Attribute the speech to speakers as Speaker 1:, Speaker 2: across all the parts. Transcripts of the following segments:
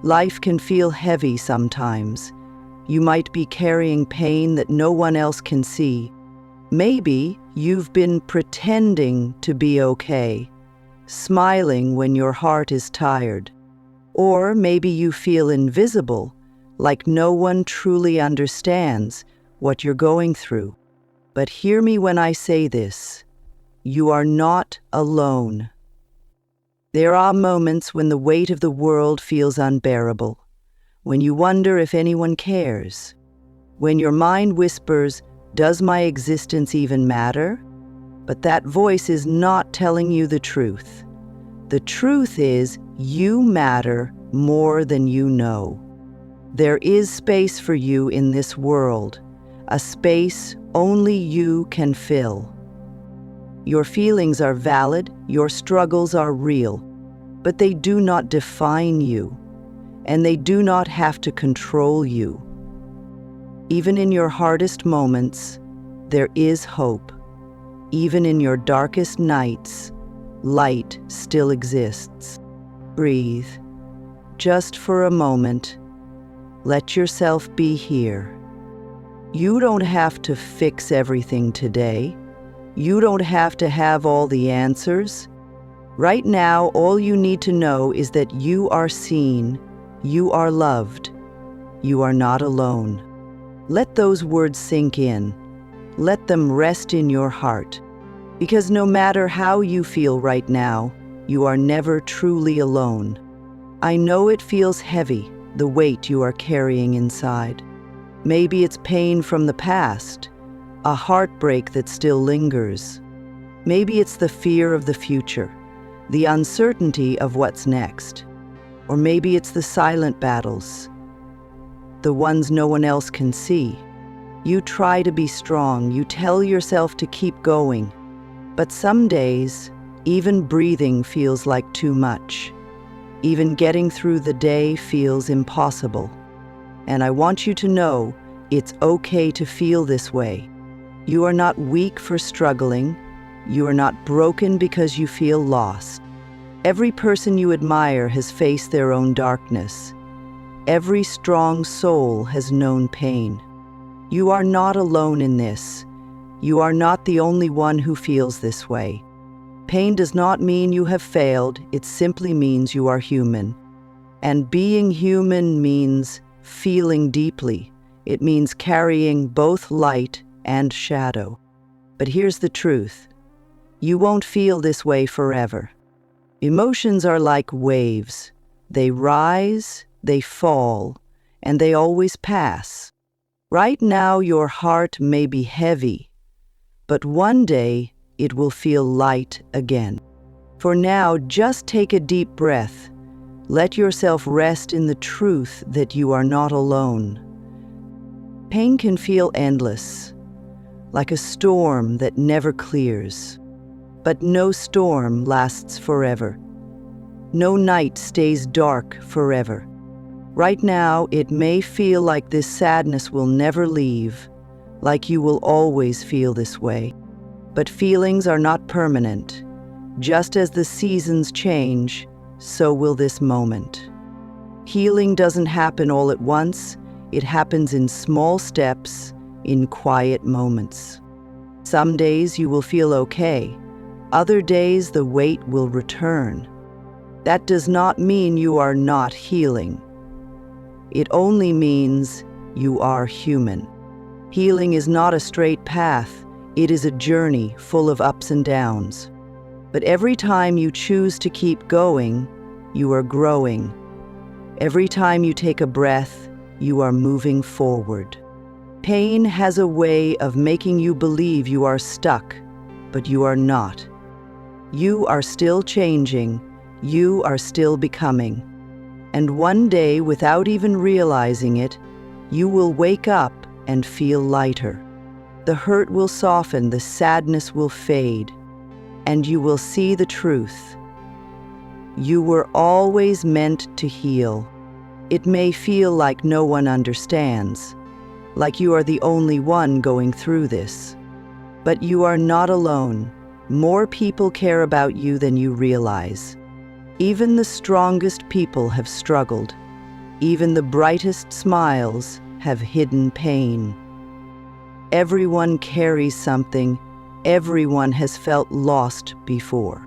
Speaker 1: Life can feel heavy sometimes. You might be carrying pain that no one else can see. Maybe you've been pretending to be okay, smiling when your heart is tired. Or maybe you feel invisible, like no one truly understands what you're going through. But hear me when I say this: you are not alone. There are moments when the weight of the world feels unbearable, when you wonder if anyone cares, when your mind whispers, "Does my existence even matter?" But that voice is not telling you the truth. The truth is, you matter more than you know. There is space for you in this world, a space only you can fill. Your feelings are valid, your struggles are real, but they do not define you, and they do not have to control you. Even in your hardest moments, there is hope. Even in your darkest nights, light still exists. Breathe. Just for a moment, let yourself be here. You don't have to fix everything today. You don't have to have all the answers. Right now, all you need to know is that you are seen, you are loved, you are not alone. Let those words sink in. Let them rest in your heart. Because no matter how you feel right now, you are never truly alone. I know it feels heavy, the weight you are carrying inside. Maybe it's pain from the past, a heartbreak that still lingers. Maybe it's the fear of the future, the uncertainty of what's next. Or maybe it's the silent battles, the ones no one else can see. You try to be strong, you tell yourself to keep going, but some days, even breathing feels like too much. Even getting through the day feels impossible. And I want you to know it's okay to feel this way. You are not weak for struggling. You are not broken because you feel lost. Every person you admire has faced their own darkness. Every strong soul has known pain. You are not alone in this. You are not the only one who feels this way. Pain does not mean you have failed. It simply means you are human. And being human means feeling deeply. It means carrying both light and shadow. But here's the truth. You won't feel this way forever. Emotions are like waves. They rise, they fall, and they always pass. Right now, your heart may be heavy, but one day it will feel light again. For now, just take a deep breath. Let yourself rest in the truth that you are not alone. Pain can feel endless, like a storm that never clears. But no storm lasts forever. No night stays dark forever. Right now, it may feel like this sadness will never leave, like you will always feel this way. But feelings are not permanent. Just as the seasons change, so will this moment. Healing doesn't happen all at once. It happens in small steps, in quiet moments. Some days you will feel okay. Other days the weight will return. That does not mean you are not healing. It only means you are human. Healing is not a straight path. It is a journey full of ups and downs. But every time you choose to keep going, you are growing. Every time you take a breath, you are moving forward. Pain has a way of making you believe you are stuck, but you are not. You are still changing. You are still becoming. And one day, without even realizing it, you will wake up and feel lighter. The hurt will soften, the sadness will fade, and you will see the truth. You were always meant to heal. It may feel like no one understands, like you are the only one going through this. But you are not alone. More people care about you than you realize. Even the strongest people have struggled. Even the brightest smiles have hidden pain. Everyone carries something. Everyone has felt lost before.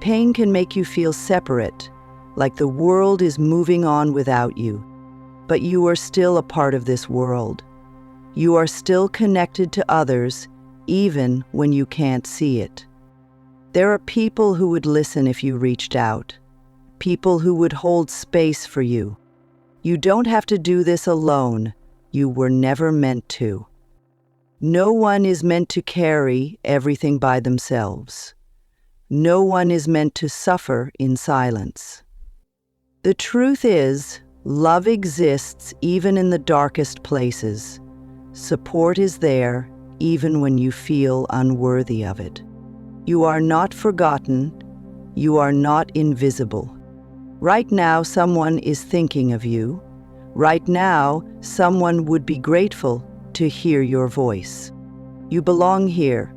Speaker 1: Pain can make you feel separate, like the world is moving on without you. But you are still a part of this world. You are still connected to others, even when you can't see it. There are people who would listen if you reached out, people who would hold space for you. You don't have to do this alone. You were never meant to. No one is meant to carry everything by themselves. No one is meant to suffer in silence. The truth is, love exists even in the darkest places. Support is there even when you feel unworthy of it. You are not forgotten. You are not invisible. Right now, someone is thinking of you. Right now, someone would be grateful to hear your voice. You belong here.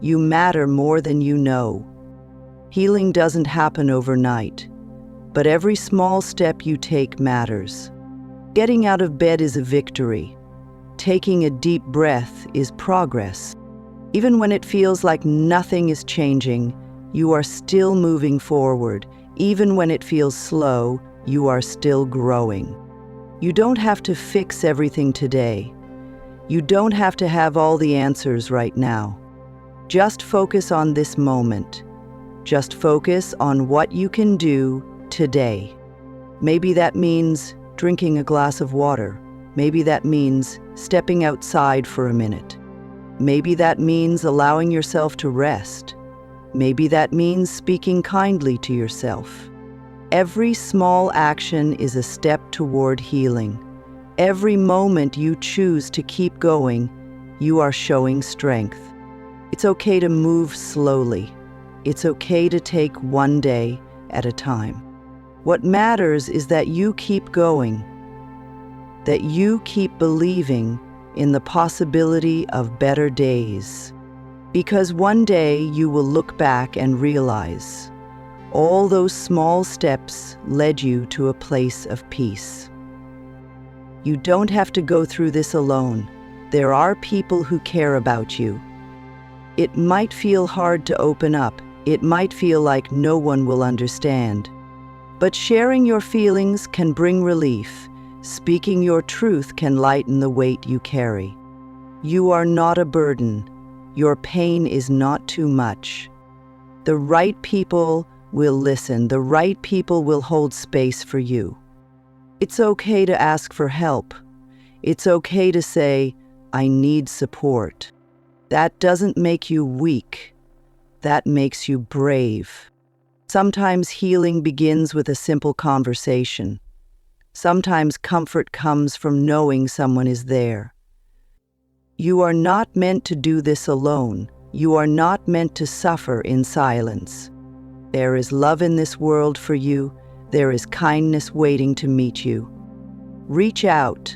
Speaker 1: You matter more than you know. Healing doesn't happen overnight, but every small step you take matters. Getting out of bed is a victory. Taking a deep breath is progress. Even when it feels like nothing is changing, you are still moving forward. Even when it feels slow, you are still growing. You don't have to fix everything today. You don't have to have all the answers right now. Just focus on this moment. Just focus on what you can do today. Maybe that means drinking a glass of water. Maybe that means stepping outside for a minute. Maybe that means allowing yourself to rest. Maybe that means speaking kindly to yourself. Every small action is a step toward healing. Every moment you choose to keep going, you are showing strength. It's okay to move slowly. It's okay to take one day at a time. What matters is that you keep going, that you keep believing in the possibility of better days. Because one day you will look back and realize all those small steps led you to a place of peace. You don't have to go through this alone. There are people who care about you. It might feel hard to open up. It might feel like no one will understand. But sharing your feelings can bring relief. Speaking your truth can lighten the weight you carry. You are not a burden. Your pain is not too much. The right people will listen. The right people will hold space for you. It's okay to ask for help. It's okay to say, I need support. That doesn't make you weak. That makes you brave. Sometimes healing begins with a simple conversation. Sometimes comfort comes from knowing someone is there. You are not meant to do this alone. You are not meant to suffer in silence. There is love in this world for you. There is kindness waiting to meet you. Reach out.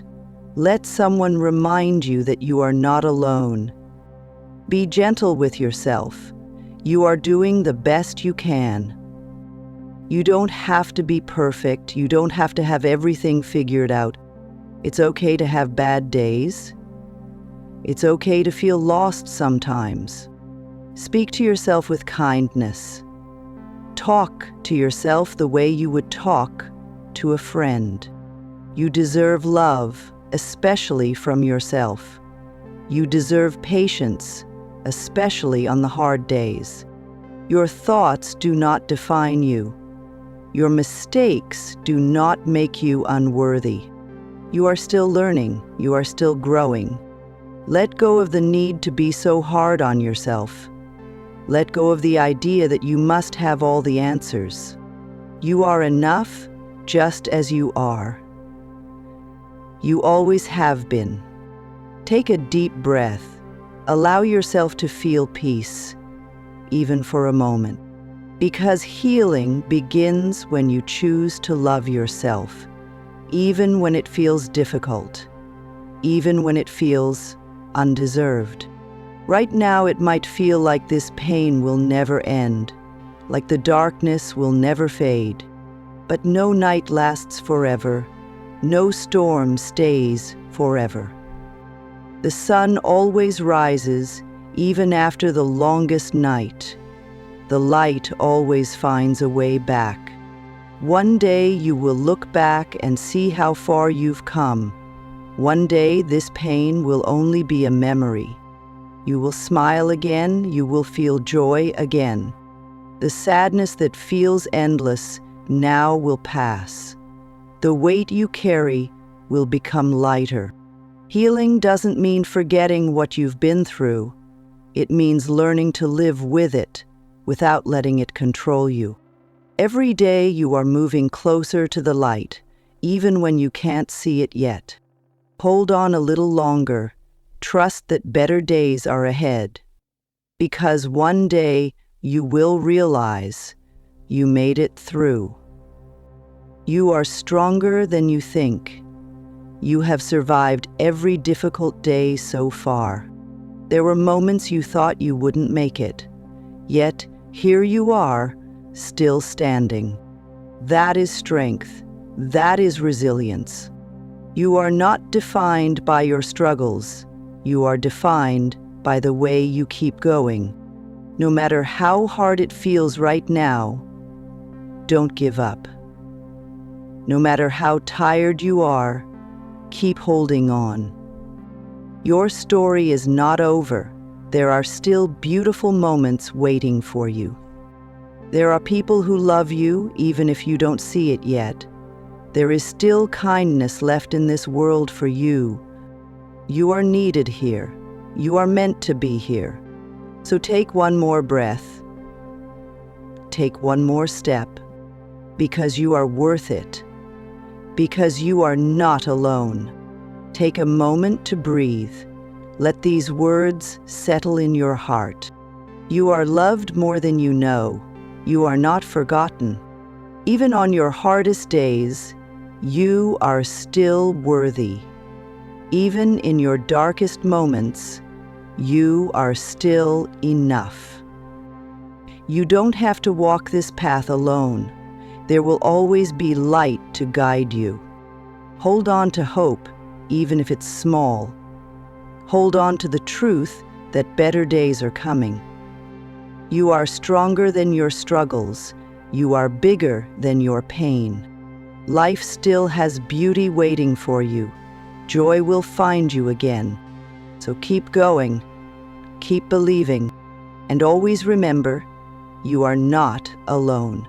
Speaker 1: Let someone remind you that you are not alone. Be gentle with yourself. You are doing the best you can. You don't have to be perfect. You don't have to have everything figured out. It's okay to have bad days. It's okay to feel lost sometimes. Speak to yourself with kindness. Talk to yourself the way you would talk to a friend. You deserve love, especially from yourself. You deserve patience, especially on the hard days. Your thoughts do not define you. Your mistakes do not make you unworthy. You are still learning. You are still growing. Let go of the need to be so hard on yourself. Let go of the idea that you must have all the answers. You are enough just as you are. You always have been. Take a deep breath. Allow yourself to feel peace, even for a moment. Because healing begins when you choose to love yourself, even when it feels difficult, even when it feels undeserved. Right now, it might feel like this pain will never end, like the darkness will never fade. But no night lasts forever. No storm stays forever. The sun always rises, even after the longest night. The light always finds a way back. One day you will look back and see how far you've come. One day this pain will only be a memory. You will smile again, you will feel joy again. The sadness that feels endless now will pass. The weight you carry will become lighter. Healing doesn't mean forgetting what you've been through. It means learning to live with it without letting it control you. Every day you are moving closer to the light, even when you can't see it yet. Hold on a little longer. Trust that better days are ahead. Because one day you will realize you made it through. You are stronger than you think. You have survived every difficult day so far. There were moments you thought you wouldn't make it. Yet, here you are, still standing. That is strength. That is resilience. You are not defined by your struggles. You are defined by the way you keep going. No matter how hard it feels right now, don't give up. No matter how tired you are, keep holding on. Your story is not over. There are still beautiful moments waiting for you. There are people who love you even if you don't see it yet. There is still kindness left in this world for you. You are needed here. You are meant to be here. So take one more breath. Take one more step, because you are worth it. Because you are not alone. Take a moment to breathe. Let these words settle in your heart. You are loved more than you know. You are not forgotten. Even on your hardest days, you are still worthy. Even in your darkest moments, you are still enough. You don't have to walk this path alone. There will always be light to guide you. Hold on to hope, even if it's small. Hold on to the truth that better days are coming. You are stronger than your struggles. You are bigger than your pain. Life still has beauty waiting for you. Joy will find you again. So keep going, keep believing, and always remember, you are not alone.